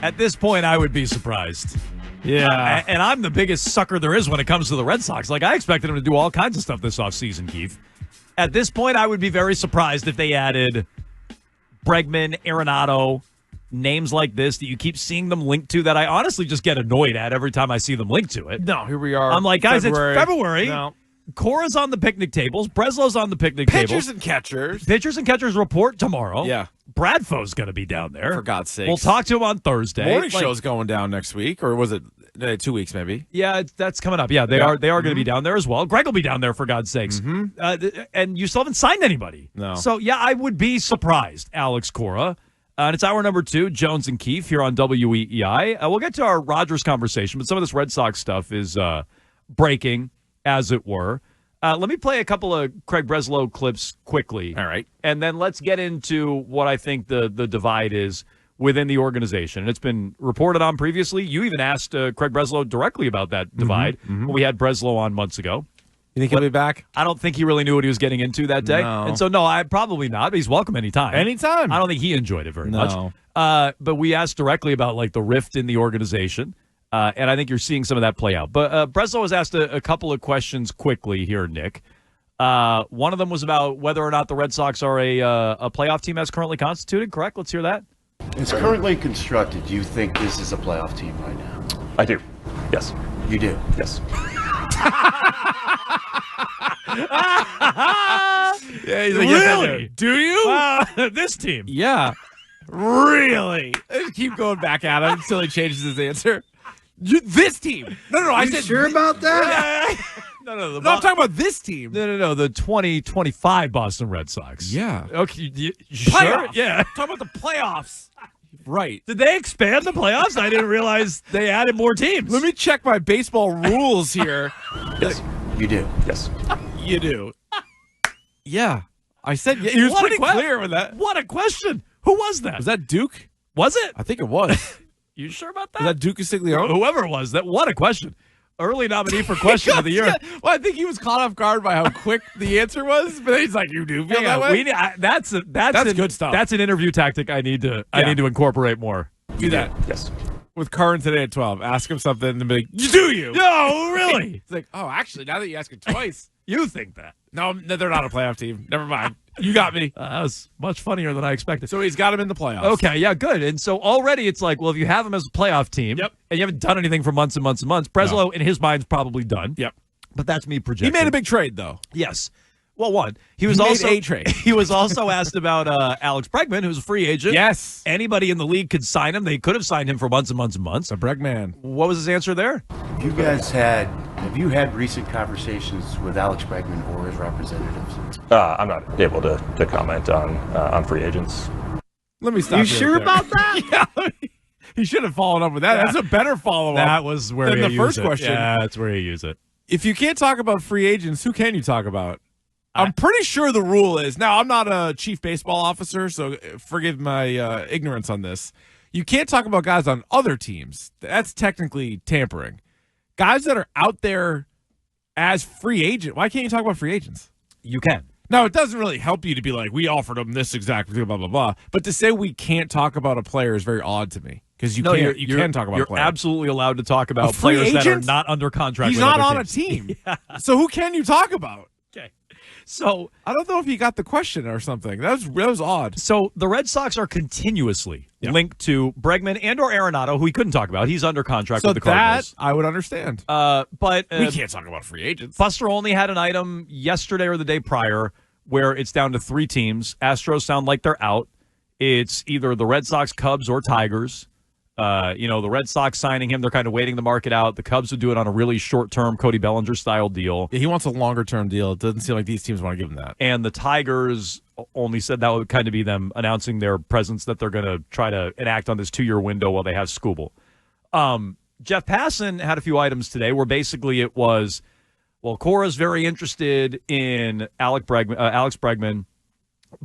At this point, I would be surprised. Yeah. And I'm the biggest sucker there is when it comes to the Red Sox. Like, I expected them to do all kinds of stuff this offseason, Keefe. At this point, I would be very surprised if they added Bregman, Arenado, names like this that you keep seeing them linked to that I honestly just get annoyed at every time I see them linked to it. No, here we are. I'm like, guys, February. it's February. No. Cora's on the picnic tables. Breslow's on the picnic tables. Pitchers and catchers. Pitchers and catchers report tomorrow. Yeah. Bradfo's going to be down there. For God's sake. We'll talk to him on Thursday. Morning show's going down next week, or was it 2 weeks maybe? Yeah, that's coming up. Yeah, they are going to be down there as well. Greg will be down there, for God's sakes. And you still haven't signed anybody. No. So, yeah, I would be surprised, Alex Cora. And it's hour number 2, Jones and Keefe here on WEEI. We'll get to our Rogers conversation, but some of this Red Sox stuff is breaking, as it were. Let me play a couple of Craig Breslow clips quickly. All right. And then let's get into what I think the divide is within the organization. And it's been reported on previously. You even asked Craig Breslow directly about that divide when we had Breslow on months ago. You think he'll be back? I don't think he really knew what he was getting into that day. No. And so, no, I probably not. But he's welcome anytime. Anytime. I don't think he enjoyed it very much. No. But we asked directly about, like, the rift in the organization. And I think you're seeing some of that play out. But Breslow was asked a couple of questions quickly here, Nick. One of them was about whether or not the Red Sox are a playoff team as currently constituted, correct? Let's hear that. It's currently constructed. Do you think this is a playoff team right now? I do. Yes. You do? Yes. Yeah, he's like, Really? Do you? This team. Yeah. Really? Just keep going back at him until he changes his answer. This team. No, I said sure about that? No, I'm talking about this team. No, the 2025 Boston Red Sox. Yeah. Okay, sure? Playoffs. Yeah. Talking about the playoffs. Right. Did they expand the playoffs? I didn't realize they added more teams. Let me check my baseball rules here. Yes. You do? Yes. You do. Yeah. I said he was What a pretty clear with that. What a question. Who was that? Was that Duke? Was it? I think it was. You sure about that? Was that Duke Castiglione? Whoever it was. What a question. Early nominee for question of the year. Well, I think he was caught off guard by how quick the answer was, but he's like, "You do feel that way?" That's good stuff. That's an interview tactic I need to incorporate more. Do that Yes. with Curran today at 12. Ask him something and be like, "Do you?" No, really? It's like, "Oh, actually, now that you ask it twice, You think that? no, they're not a playoff team. Never mind. You got me." That was much funnier than I expected. So he's got him in the playoffs. Okay, yeah, good. And so already it's like, well, if you have him as a playoff team, Yep. and you haven't done anything for months and months and months, Breslow, in his mind's probably done. Yep. But that's me projecting. He made a big trade though. Yes. Well, one. He was He made also a trade. He was also asked about Alex Bregman, who's a free agent. Yes. Anybody in the league could sign him. They could have signed him for months and months and months. The Bregman. What was his answer there? Have you had recent conversations with Alex Bregman or his representatives? I'm not able to comment on free agents. Let me stop. You sure about that? Yeah. He should have followed up with that. That's a better follow-up. That was where than you the first use it. question. Yeah, that's where you use it. If you can't talk about free agents, who can you talk about? I'm pretty sure the rule is, now I'm not a chief baseball officer, so forgive my ignorance on this. You can't talk about guys on other teams. That's technically tampering. Guys that are out there as free agent, why can't you talk about free agents? You can. Now, it doesn't really help you to be like, we offered them this exact blah, blah, blah. But to say we can't talk about a player is very odd to me. Because you can talk about you're a player. absolutely allowed to talk about free players that are agent? not under contract. He's with not other on teams. a team. So who can you talk about? Okay. So I don't know if he got the question or something. That was odd. So the Red Sox are continuously linked to Bregman and or Arenado, who we couldn't talk about. He's under contract with the Cardinals. That I would understand. But we can't talk about free agents. Buster only had an item yesterday or the day prior where it's down to 3 teams. Astros sound like they're out. It's either the Red Sox, Cubs, or Tigers. The Red Sox signing him, they're kind of waiting the market out. The Cubs would do it on a really short-term Cody Bellinger-style deal. Yeah, he wants a longer-term deal. It doesn't seem like these teams want to give him that. And the Tigers only said that would kind of be them announcing their presence that they're going to try to enact on this 2-year window while they have Skubal. Jeff Passan had a few items today where basically it was, well, Cora's very interested in Alex Bregman.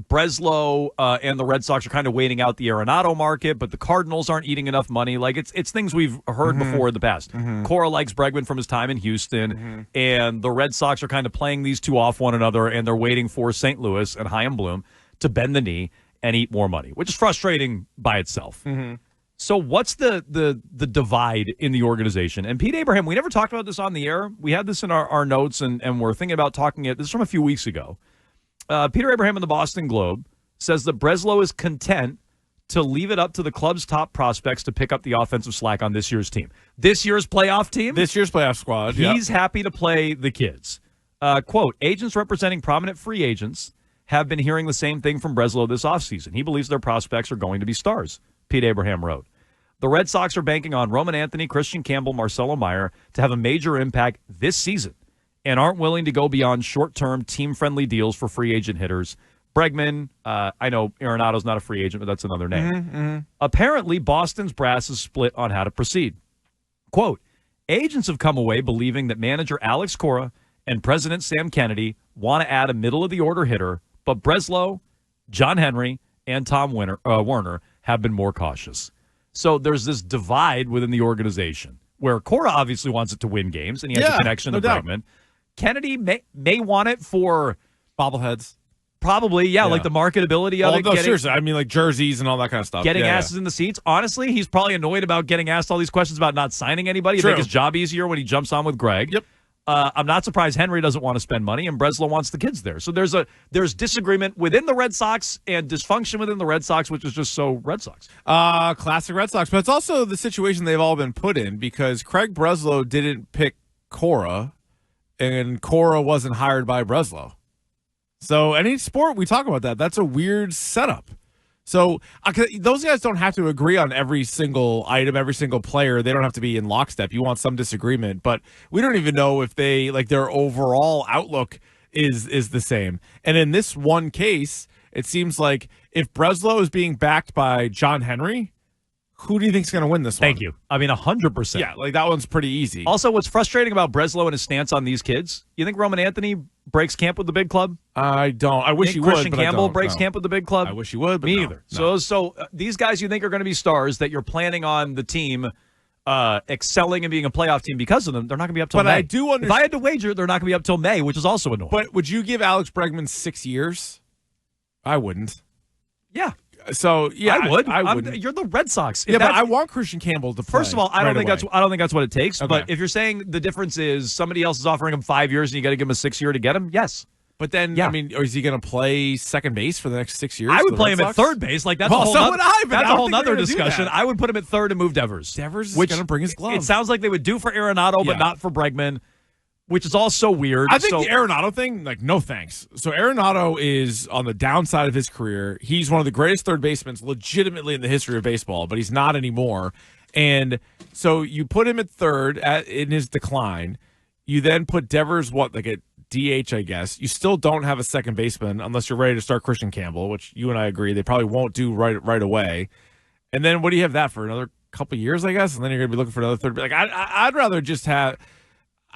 Breslow and the Red Sox are kind of waiting out the Arenado market, but the Cardinals aren't eating enough money. Like it's things we've heard before in the past. Cora likes Bregman from his time in Houston, and the Red Sox are kind of playing these two off one another, and they're waiting for St. Louis and Chaim Bloom to bend the knee and eat more money, which is frustrating by itself. So what's the divide in the organization? And Pete Abraham, we never talked about this on the air. We had this in our notes, and we're thinking about talking it. This is from a few weeks ago. Peter Abraham in the Boston Globe says that Breslow is content to leave it up to the club's top prospects to pick up the offensive slack on this year's team. This year's playoff team? This year's playoff squad. He's happy to play the kids. Quote, agents representing prominent free agents have been hearing the same thing from Breslow this offseason. He believes their prospects are going to be stars, Pete Abraham wrote. The Red Sox are banking on Roman Anthony, Christian Campbell, Marcelo Meyer to have a major impact this season and aren't willing to go beyond short-term, team-friendly deals for free agent hitters. Bregman, I know Arenado's not a free agent, but that's another name. Apparently, Boston's brass is split on how to proceed. Quote, agents have come away believing that manager Alex Cora and President Sam Kennedy want to add a middle-of-the-order hitter, but Breslow, John Henry, and Tom Werner have been more cautious. So there's this divide within the organization where Cora obviously wants it to win games, and he has a connection to Bregman. Kennedy may want it for bobbleheads. Probably, like the marketability of it. No, seriously. I mean, like jerseys and all that kind of stuff. Getting asses in the seats. Honestly, he's probably annoyed about getting asked all these questions about not signing anybody. It'd make his job easier when he jumps on with Greg. Yep. I'm not surprised Henry doesn't want to spend money, and Breslow wants the kids there. So there's disagreement within the Red Sox and dysfunction within the Red Sox, which is just so Red Sox. Classic Red Sox. But it's also the situation they've all been put in because Craig Breslow didn't pick Cora, and Cora wasn't hired by Breslow. So any sport, we talk about that. That's a weird setup. So those guys don't have to agree on every single item, every single player. They don't have to be in lockstep. You want some disagreement, but we don't even know if they their overall outlook is the same. And in this one case, it seems like if Breslow is being backed by John Henry, who do you think is going to win this one? Thank you. I mean, 100%. Yeah, that one's pretty easy. Also, what's frustrating about Breslow and his stance on these kids, you think Roman Anthony breaks camp with the big club? I don't. I wish he would, Christian but Campbell I don't. breaks camp with the big club? I wish he would, but Me no, either. No. So these guys you think are going to be stars that you're planning on the team excelling and being a playoff team because of them, they're not going to be up till May. I do understand. If I had to wager, they're not going to be up till May, which is also annoying. But would you give Alex Bregman 6 years? I wouldn't. Yeah. So yeah, I would. I wouldn't. You're the Red Sox. But I want Christian Campbell to play. First of all, I don't think that's what it takes. Okay. But if you're saying the difference is somebody else is offering him 5 years and you got to give him a 6 year to get him, yes. But then, I mean, or is he going to play second base for the next 6 years? I would play him at third base. Like that's a whole other discussion. I would put him at third and move Devers. Devers is going to bring his glove. It sounds like they would do for Arenado, but not for Bregman, which is all so weird. I think the Arenado thing, no thanks. So Arenado is on the downside of his career. He's one of the greatest third basemen legitimately in the history of baseball, but he's not anymore. And so you put him at third in his decline. You then put Devers, at DH, I guess. You still don't have a second baseman unless you're ready to start Christian Campbell, which you and I agree they probably won't do right away. And then what do you have that for? Another couple years, I guess? And then you're going to be looking for another third. I'd rather just have –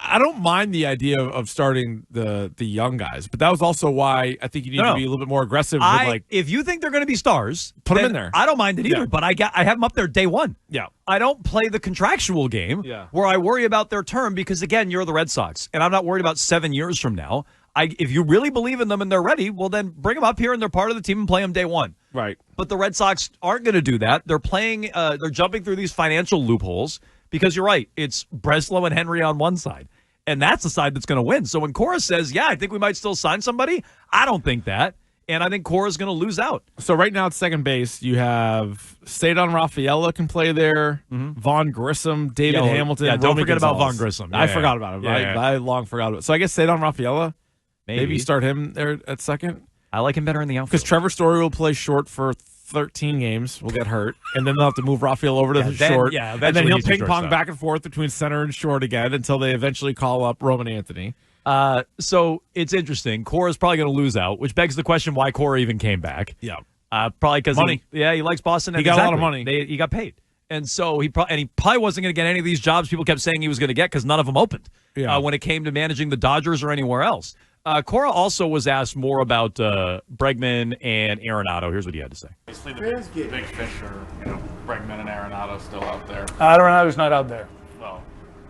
I don't mind the idea of starting the young guys, but that was also why I think you need to be a little bit more aggressive. If you think they're going to be stars, put them in there. I don't mind it either, but I have them up there day one. Yeah. I don't play the contractual game where I worry about their term because, again, you're the Red Sox, and I'm not worried about 7 years from now. If you really believe in them and they're ready, well, then bring them up here and they're part of the team and play them day one. Right. But the Red Sox aren't going to do that. They're playing. They're jumping through these financial loopholes because you're right. It's Breslow and Henry on one side. And that's the side that's going to win. So when Cora says, I think we might still sign somebody, I don't think that. And I think Cora's going to lose out. So right now at second base, you have Cedar Rafaela can play there, Vaughn Grissom, David Hamilton. Yeah, don't forget about Vaughn Grissom. I forgot about him. I long forgot about it. So I guess Cedar Rafaela, maybe start him there at second. I like him better in the outfield. Because Trevor Story will play short for 13 games, will get hurt, and then they'll have to move Rafael over to the short, and then he'll ping pong back and forth between center and short again until they eventually call up Roman Anthony. So it's interesting. Cora's probably going to lose out, which begs the question why Cora even came back. Yeah, probably because money. He likes Boston. He got a lot of money. He got paid, and so he probably wasn't going to get any of these jobs people kept saying he was going to get because none of them opened. When it came to managing the Dodgers or anywhere else. Cora also was asked more about Bregman and Arenado. Here's what he had to say. Obviously, the big fish are, Bregman and Arenado still out there. Arenado's not out there. Well,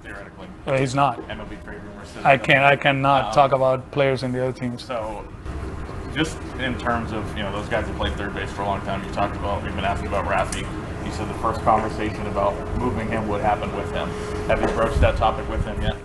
theoretically. He's not. MLB trade rumors. I cannot talk about players in the other teams. So, just in terms of, those guys have played third base for a long time. We've been asked about Rafi. you said the first conversation about moving him would happen with him. Have you broached that topic with him yet?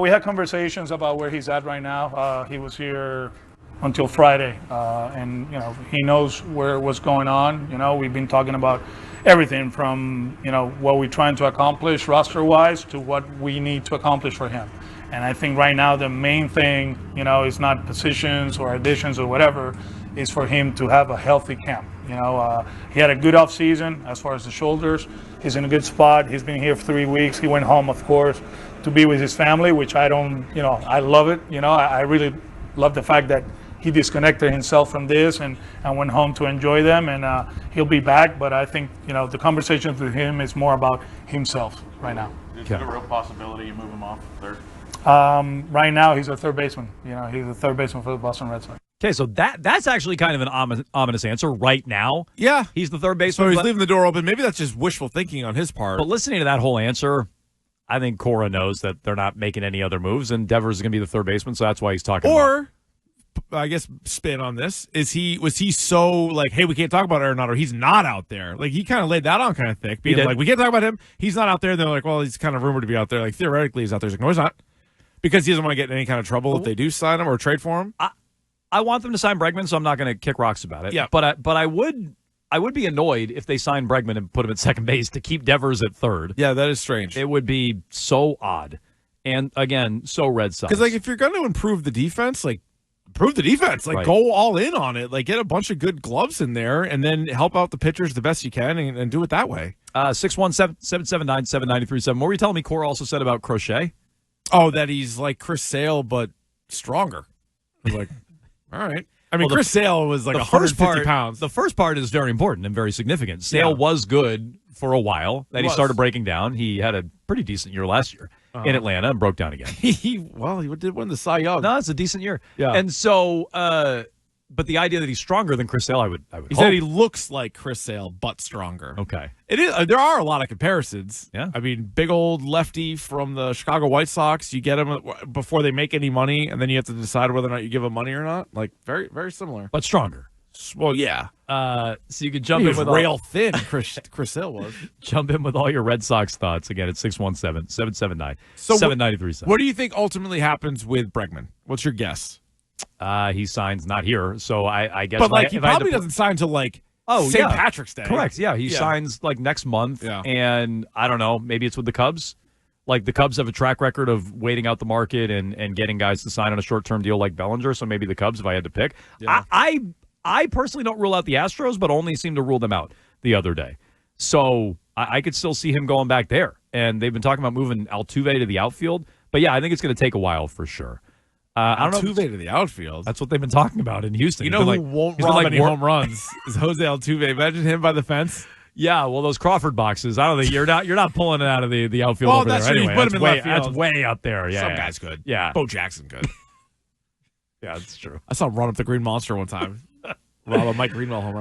We had conversations about where he's at right now. He was here until Friday, and he knows what's going on. We've been talking about everything from what we're trying to accomplish roster-wise to what we need to accomplish for him. And I think right now the main thing, is not positions or additions or whatever, is for him to have a healthy camp. He had a good off season as far as the shoulders. He's in a good spot. He's been here for 3 weeks. He went home, of course, to be with his family, which I don't, I love it. I really love the fact that he disconnected himself from this and went home to enjoy them, and he'll be back. But I think, the conversations with him is more about himself right now. Is it a real possibility you move him off third? Right now, he's a third baseman. He's a third baseman for the Boston Red Sox. Okay, so that's actually kind of an ominous answer right now. Yeah. He's the third baseman. So he's leaving the door open. Maybe that's just wishful thinking on his part. But listening to that whole answer, I think Cora knows that they're not making any other moves, and Devers is going to be the third baseman, so that's why he's talking about. I guess spin on this was he so like, hey, we can't talk about Arenado, he's not out there. Like he kind of laid that on kind of thick, being like, we can't talk about him, he's not out there. And they're like, well, he's kind of rumored to be out there. Like theoretically, he's out there. He's like, no, he's not, because he doesn't want to get in any kind of trouble if they do sign him or trade for him. I want them to sign Bregman, so I'm not going to kick rocks about it. Yeah, but I would be annoyed if they sign Bregman and put him at second base to keep Devers at third. Yeah, that is strange. It would be so odd, and again, so Red Sox. Because like if you're going to improve the defense, like. Improve the defense, like go all in on it, like get a bunch of good gloves in there, and then help out the pitchers the best you can, and do it that way. 617-779-7937. What were you telling me? Cora also said about Crochet. Oh, that he's like Chris Sale but stronger. I was like, all right. I mean, Chris Sale was like 150 pounds. The first part is very important and very significant. Sale was good for a while. Then he started breaking down. He had a pretty decent year last year in Atlanta and broke down again. He did win the Cy Young. No, it's a decent year. Yeah. And so, but the idea that he's stronger than Chris Sale, I would He said he looks like Chris Sale, but stronger. Okay. It is. There are a lot of comparisons. Yeah. I mean, big old lefty from the Chicago White Sox. You get him before they make any money, and then you have to decide whether or not you give him money or not. Like, very, very similar. But stronger. Well, yeah. So you could jump in with rail thin. Chris Sale was. Jump in with all your Red Sox thoughts again at 617-779-7937. What do you think ultimately happens with Bregman? What's your guess? He signs not here, so I guess. But he probably doesn't sign till like St. Patrick's Day. Correct. Yeah, he signs like next month, and I don't know. Maybe it's with the Cubs. Like the Cubs have a track record of waiting out the market and getting guys to sign on a short-term deal like Bellinger. So maybe the Cubs, if I had to pick. Yeah. I personally don't rule out the Astros, but only seem to rule them out the other day. So I could still see him going back there. And they've been talking about moving Altuve to the outfield. But, yeah, I think it's going to take a while for sure. I don't know. Altuve to the outfield? That's what they've been talking about in Houston. You know who won't rob any home runs is Jose Altuve. Imagine him by the fence. Yeah, well, those Crawford boxes, I don't think you're not pulling it out of the outfield over there anyway. Put him in left field. That's way out there. Yeah, Some guy's good. Yeah. Bo Jackson good. Yeah, that's true. I saw him run up the Green Monster one time. Rob a Mike Greenwell home run.